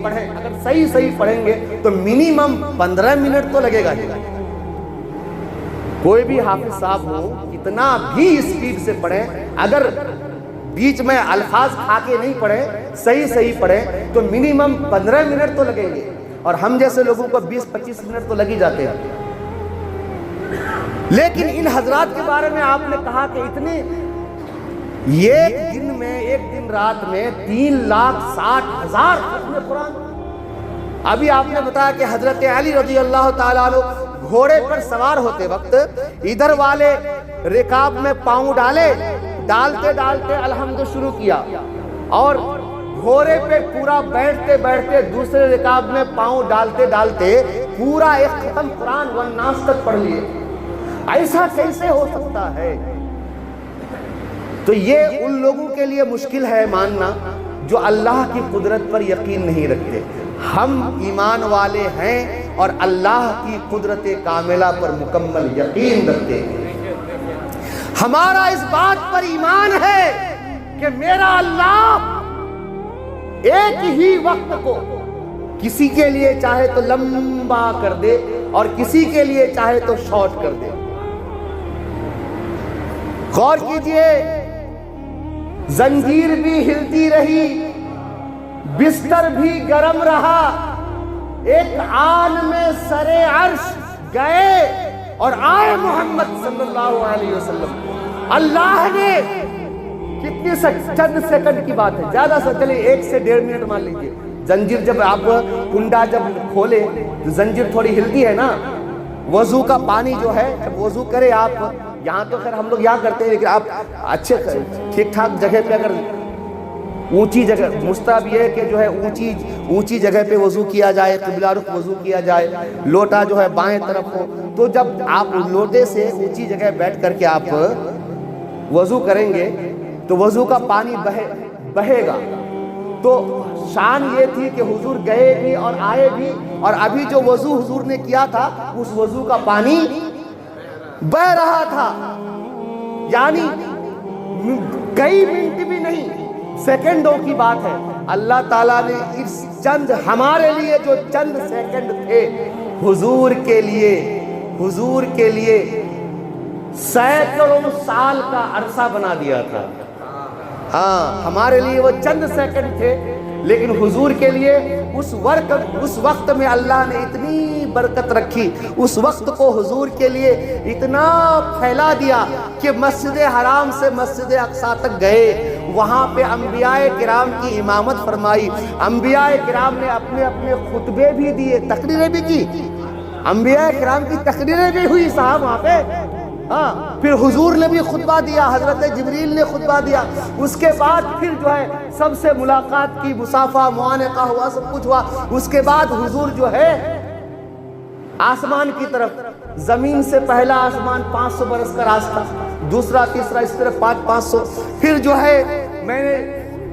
پڑھیں، اگر صحیح پڑھیں گے تو منیمم 15 منٹ تو لگے گا ہی۔ کوئی بھی حافظ صاحب ہو کتنا بھی اسپیڈ سے پڑھیں، اگر بیچ میں الفاظ کھا کے نہیں پڑھیں، صحیح پڑھیں تو منیمم 15 منٹ تو لگیں گے، اور ہم جیسے لوگوں کو 20-25 منٹ تو لگ ہی جاتے ہیں۔ لیکن ان حضرات کے بارے میں آپ نے کہا کہ اتنے ایک دن رات میں 3,60,000 ختم قرآن۔ ابھی آپ نے بتایا کہ حضرت علی رضی اللہ تعالیٰ عنہ گھوڑے پر سوار ہوتے وقت ادھر والے رکاب میں پاؤں ڈالتے الحمد شروع کیا، اور گھوڑے پہ پورا بیٹھتے دوسرے رکاب میں پاؤں ڈالتے پورا ایک ختم قرآن والناس تک پڑھ لیے۔ ایسا کیسے ہو سکتا ہے؟ تو یہ ان لوگوں کے لیے مشکل ہے ماننا جو اللہ کی قدرت پر یقین نہیں رکھتے۔ ہم ایمان والے ہیں اور اللہ کی قدرت کاملہ پر مکمل یقین رکھتے ہیں۔ ہمارا اس بات پر ایمان ہے کہ میرا اللہ ایک ہی وقت کو کسی کے لیے چاہے تو لمبا کر دے اور کسی کے لیے چاہے تو شارٹ کر دے۔ غور کیجئے، زنجیر بھی ہلتی رہی، بستر بھی گرم رہا، ایک آن میں سر عرش گئے اور آئے محمد صلی اللہ علیہ وسلم۔ اللہ نے چند سیکنڈ کی بات ہے، زیادہ سے چلے 1 سے 1.5 منٹ مان لیجئے۔ زنجیر جب آپ کنڈا جب کھولے تو زنجیر تھوڑی ہلتی ہے نا۔ وضو کا پانی جو ہے جب وضو کرے آپ، یہاں تو خیر ہم لوگ یہاں کرتے ہیں، لیکن آپ اچھے ٹھیک ٹھاک جگہ پہ اگر اونچی جگہ، مستحب یہ ہے کہ جو ہے اونچی جگہ پہ وضو کیا جائے، قبلہ رخ وضو کیا جائے، لوٹا جو ہے بائیں طرف ہو، تو جب آپ لوٹے سے اونچی جگہ بیٹھ کر کے آپ وضو کریں گے تو وضو کا پانی بہے گا۔ تو شان یہ تھی کہ حضور گئے بھی اور آئے بھی، اور ابھی جو وضو حضور نے کیا تھا اس وضو کا پانی بہ رہا تھا، یعنی کئی منٹ بھی نہیں، سیکنڈوں کی بات ہے۔ اللہ تعالیٰ نے اس ہمارے لیے جو چند سیکنڈ تھے، حضور کے لیے سینکڑوں سال کا عرصہ بنا دیا تھا۔ ہاں، ہمارے لیے وہ چند سیکنڈ تھے، لیکن حضور کے لیے اس وقت میں اللہ نے اتنی برکت رکھی، اس وقت کو حضور کے لیے اتنا پھیلا دیا کہ مسجد حرام سے مسجد اقصیٰ تک گئے، وہاں پہ انبیاء کرام کی امامت فرمائی، انبیاء کرام نے اپنے خطبے بھی دیے، تقریریں بھی کی، انبیاء کرام کی تقریریں بھی ہوئی صاحب وہاں پہ۔ ہاں، پھر حضور نے بھی خطبہ دیا، حضرت جبریل نے خطبہ دیا، اس کے بعد پھر جو ہے سب سے ملاقات کی، مصافحہ معانقہ ہوا، سب کچھ ہوا۔ اس کے بعد حضور جو ہے آسمان کی طرف، زمین سے پہلا آسمان 500 برس کا راستہ، دوسرا تیسرا اس طرح 500، پھر جو ہے میں نے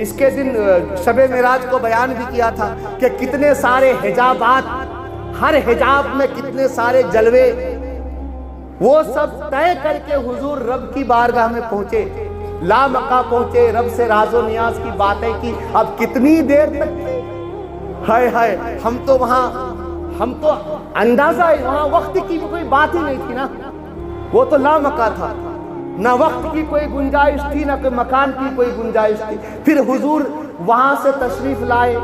اس کے دن شب معراج کو بیان بھی کیا تھا کہ کتنے سارے حجابات، ہر حجاب میں کتنے سارے جلوے، وہ سب طے کر کے حضور رب کی بارگاہ میں پہنچے، لامقا پہنچے، رب سے راز و نیاز کی باتیں کی۔ اب کتنی دیر تک، ہائے ہم تو اندازہ ہے، وہاں وقت کی کوئی بات ہی نہیں تھی نا، وہ تو لامقا تھا، نہ وقت کی کوئی گنجائش تھی، نہ کوئی مکان کی کوئی گنجائش تھی۔ پھر حضور وہاں سے تشریف لائے،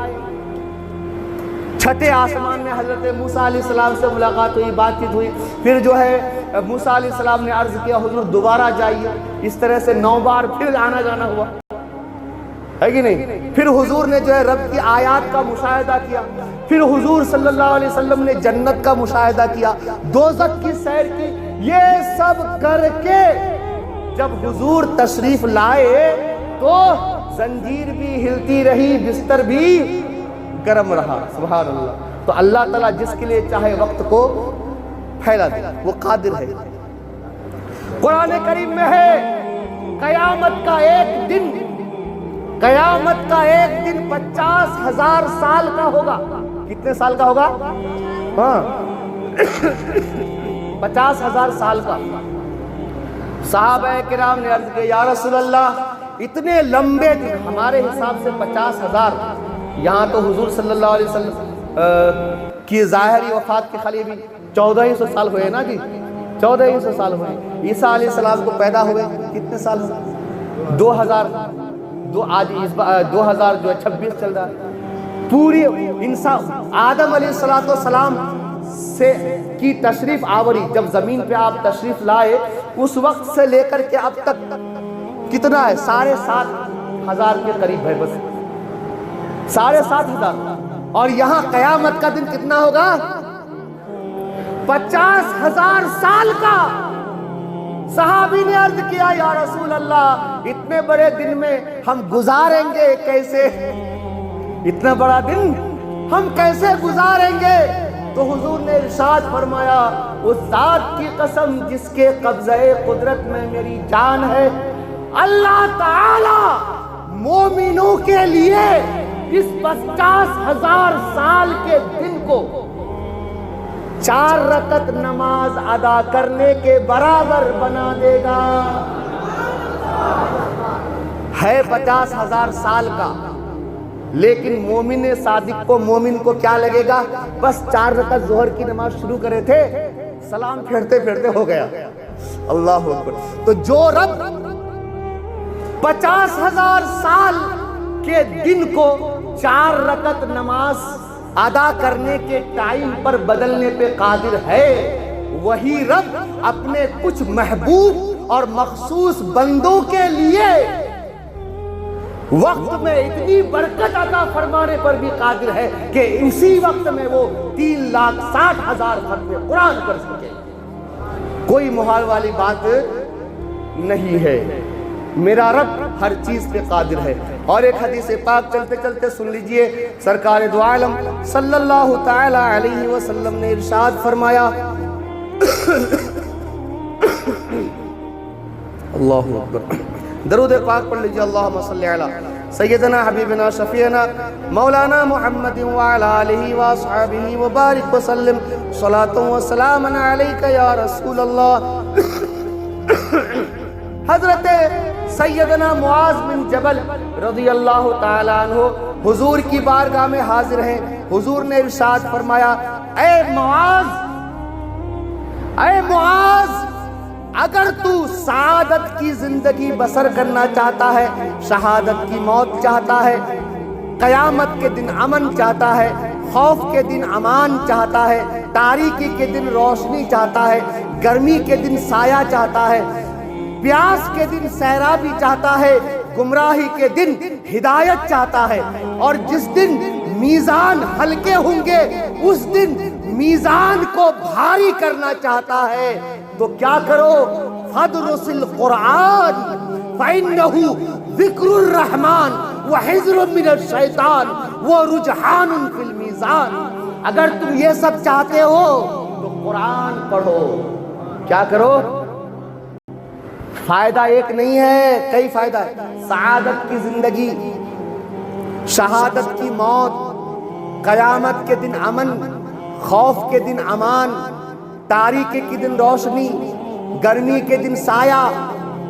چھٹے آسمان میں حضرت موسیٰ علیہ السلام سے ملاقات ہوئی، بات چیت ہوئی، پھر جو ہے موسیٰ علیہ السلام نے عرض کیا حضور دوبارہ جائیے، اس طرح سے 9 بار پھر آنا جانا ہوا، ہے کہ نہیں؟ پھر حضور نے جو ہے رب کی آیات کا مشاہدہ کیا، پھر حضور صلی اللہ علیہ وسلم نے جنت کا مشاہدہ کیا، دوزخ کی سیر کی، یہ سب کر کے جب حضور تشریف لائے تو زنجیر بھی ہلتی رہی، بستر بھی گرم رہا۔ سبحان اللہ۔ تو اللہ تعالیٰ جس کے لیے چاہے وقت کو پھیلا دے، وہ قادر ہے۔ قرآن کریم میں ہے قیامت کا ایک دن 50,000 سال کا ہوگا۔ کتنے سال کا ہوگا؟ ہاں 50,000 سال کا۔ صحابہ کرام نے عرض کیا یا رسول اللہ اتنے لمبے دن، ہمارے حساب سے 50,000، یہاں تو حضور صلی اللہ علیہ وسلم کی ظاہری وفات کے خالی بھی 1400 سال ہوئے نا جی، 1400 سال ہوئے۔ عیسیٰ علیہ السلام کو پیدا ہوئے کتنے سال ہوئے؟ 2026 چل رہا ہے۔ پوری انسان آدم علیہ السلام سے کی تشریف آوری، جب زمین پہ آپ تشریف لائے اس وقت سے لے کر کے اب تک کتنا ہے؟ 7,500 کے قریب ہے، بس 7,500۔ اور یہاں قیامت کا دن کتنا ہوگا؟ 50,000 سال کا۔ صحابی نے عرض کیا یا رسول اللہ اتنے بڑے دن میں ہم گزاریں گے کیسے؟ اتنا بڑا دن ہم کیسے گزاریں گے؟ تو حضور نے ارشاد فرمایا اس ذات کی قسم جس کے قبضہ قدرت میں میری جان ہے، اللہ تعالی مومنوں کے لیے اس 50,000 سال کے دن کو 4 رکعت نماز ادا کرنے کے برابر بنا دے گا۔ ہے 50,000 سال کا، لیکن مومن صادق کو، مومن کو کیا لگے گا؟ بس 4 رکعت ظہر کی نماز شروع کرے تھے، سلام پھیرتے پھیرتے ہو گیا۔ اللہ اکبر۔ تو جو رب 50,000 سال کے دن کو 4 رکعت نماز ادا کرنے کے ٹائم پر بدلنے پہ قادر ہے، وہی رب اپنے کچھ محبوب اور مخصوص بندوں کے لیے وقت میں اتنی برکت عطا فرمانے پر بھی قادر ہے کہ اسی وقت میں وہ 3,60,000 ختم قرآن کر سکے۔ کوئی محال والی بات نہیں ہے، میرا رب ہر چیز پہ قادر ہے۔ اور ایک حدیث پاک چلتے چلتے سن لیجئے، سرکار دو عالم صلی اللہ تعالی علیہ وسلم نے ارشاد فرمایا، اللہ اکبر، درود پاک پڑھ لیجئے، اللہم صلی علی سیدنا حبیبنا شفیعنا مولانا محمد وعلی آلہ واصحابہ وبارک وسلم، صلاۃ و سلام علیک یا رسول اللہ۔ حضرت سیدنا معاذ بن جبل رضی اللہ تعالیٰ عنہ حضور کی بارگاہ میں حاضر ہیں۔ حضور نے ارشاد فرمایا، اے معاذ، اگر تو سعادت کی زندگی بسر کرنا چاہتا ہے، شہادت کی موت چاہتا ہے، قیامت کے دن امن چاہتا ہے، خوف کے دن امان چاہتا ہے، تاریکی کے دن روشنی چاہتا ہے، گرمی کے دن سایہ چاہتا ہے، پیاس کے دن سیرابی چاہتا ہے، گمراہی کے دن ہدایت چاہتا ہے، اور جس دن میزان ہلکے ہوں گے اس دن میزان کو بھاری کرنا چاہتا ہے، تو کیا کرو؟ فَدْرُسِ الْقُرْآنِ فَإِنَّهُ ذِكْرُ الرَّحْمَانِ وَحِزْرٌ مِّنَ الشَّيْطَانِ وَرُجْحَانٌ فِي الْمِيزَانِ۔ اگر تم یہ سب چاہتے ہو تو قرآن پڑھو۔ کیا کرو؟ فائدہ ایک نہیں ہے، کئی فائدہ ہے۔ سعادت کی زندگی، شہادت کی موت، قیامت کے دن امن، خوف کے دن امان، تاریکی کے دن روشنی، گرمی کے دن سایہ،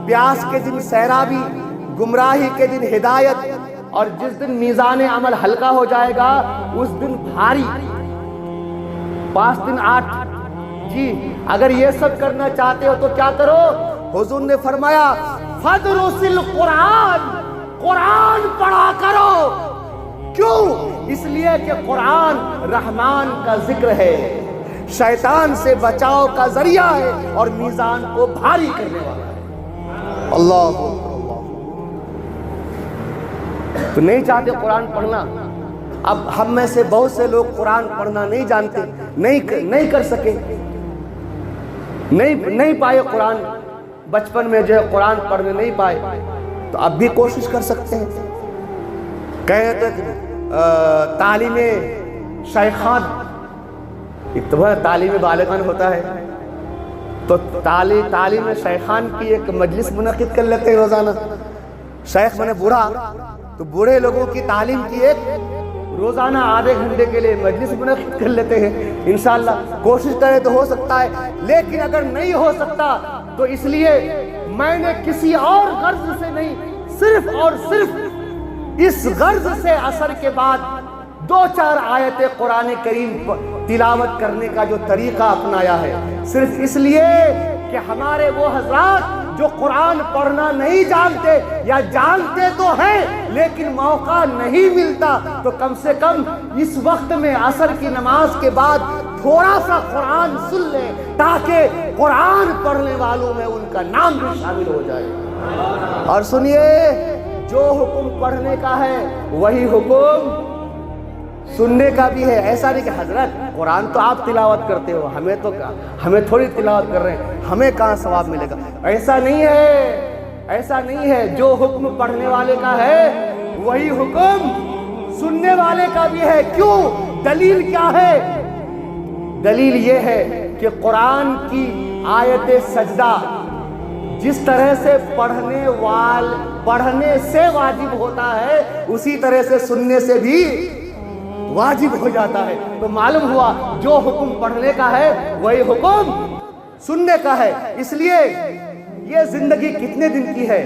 پیاس کے دن سیرابی، گمراہی کے دن ہدایت، اور جس دن میزان عمل ہلکا ہو جائے گا اس دن بھاری۔ 5 دن 8۔ جی اگر یہ سب کرنا چاہتے ہو تو کیا کرو؟ حضور نے فرمایا فَدْرُسِ الْقُرْآنِ، قرآن پڑھا کرو۔ کیوں؟ اس لیے کہ قرآن رحمان کا ذکر ہے، شیطان سے بچاؤ کا ذریعہ ہے، اور میزان کو بھاری کرنے والا ہے۔ اللہ تو نہیں چاہتے قرآن پڑھنا؟ اب ہم میں سے بہت سے لوگ قرآن پڑھنا نہیں جانتے، نہیں کر سکے، نہیں پائے قرآن، بچپن میں جو ہے قرآن پڑھنے نہیں پائے، تو اب بھی کوشش کر سکتے ہیں۔ کہیں تو تعلیم شیخان، تعلیم بالغان ہوتا ہے، تو تعلیم شیخان کی ایک مجلس منعقد کر لیتے ہیں روزانہ۔ شیخ میں نے بوڑھا، تو بوڑھے لوگوں کی تعلیم کی ایک روزانہ آدھے گھنٹے کے لیے مجلس منعقد کر لیتے ہیں۔ انشاءاللہ کوشش کرے تو ہو سکتا ہے، لیکن اگر نہیں ہو سکتا تو اس لیے میں نے کسی اور غرض سے نہیں، صرف اور صرف اس غرض سے عصر کے بعد 2-4 آیت قرآن کریم تلاوت کرنے کا جو طریقہ اپنایا ہے، صرف اس لیے کہ ہمارے وہ حضرات جو قرآن پڑھنا نہیں جانتے یا جانتے تو ہیں لیکن موقع نہیں ملتا، تو کم سے کم اس وقت میں عصر کی نماز کے بعد تھوڑا سا قرآن سن لیں تاکہ قرآن پڑھنے والوں میں ان کا نام بھی شامل ہو جائے۔ اور سنیے، جو حکم پڑھنے کا ہے وہی حکم سننے کا بھی ہے۔ ایسا نہیں کہ حضرت قرآن تو آپ تلاوت کرتے ہو، ہمیں تھوڑی تلاوت کر رہے ہیں، ہمیں کہاں ثواب ملے گا۔ ایسا نہیں ہے، ایسا نہیں ہے۔ جو حکم پڑھنے والے کا ہے وہی حکم سننے والے کا بھی ہے۔ کیوں؟ دلیل کیا ہے؟ دلیل یہ ہے کہ قرآن کی آیت سجدہ جس طرح سے پڑھنے سے واجب ہوتا ہے، اسی طرح سے سننے سے بھی واجب ہو جاتا ہے۔ تو معلوم ہوا جو حکم پڑھنے کا ہے وہی حکم سننے کا ہے۔ اس لیے یہ زندگی کتنے دن کی ہے،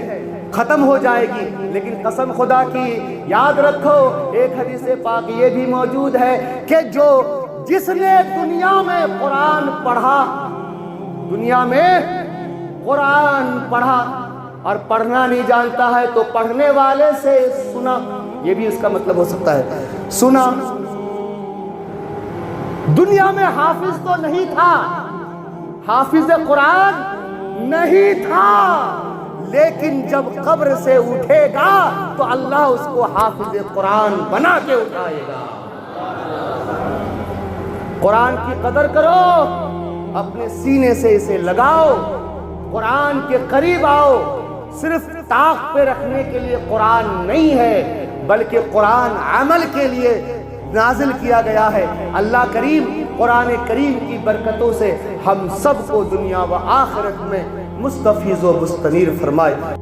ختم ہو جائے گی، لیکن قسم خدا کی یاد رکھو، ایک حدیث پاک یہ بھی موجود ہے کہ جس نے دنیا میں قرآن پڑھا، دنیا میں قرآن پڑھا اور پڑھنا نہیں جانتا ہے تو پڑھنے والے سے سنا، یہ بھی اس کا مطلب ہو سکتا ہے، سنا۔ دنیا میں حافظ تو نہیں تھا، حافظ قرآن نہیں تھا، لیکن جب قبر سے اٹھے گا تو اللہ اس کو حافظ قرآن بنا کے اٹھائے گا۔ قرآن کی قدر کرو، اپنے سینے سے اسے لگاؤ، قرآن کے قریب آؤ۔ صرف طاق پہ رکھنے کے لیے قرآن نہیں ہے، بلکہ قرآن عمل کے لیے نازل کیا گیا ہے۔ اللہ کریم قرآن کریم کی برکتوں سے ہم سب کو دنیا و آخرت میں مستفیض و مستنیر فرمائے۔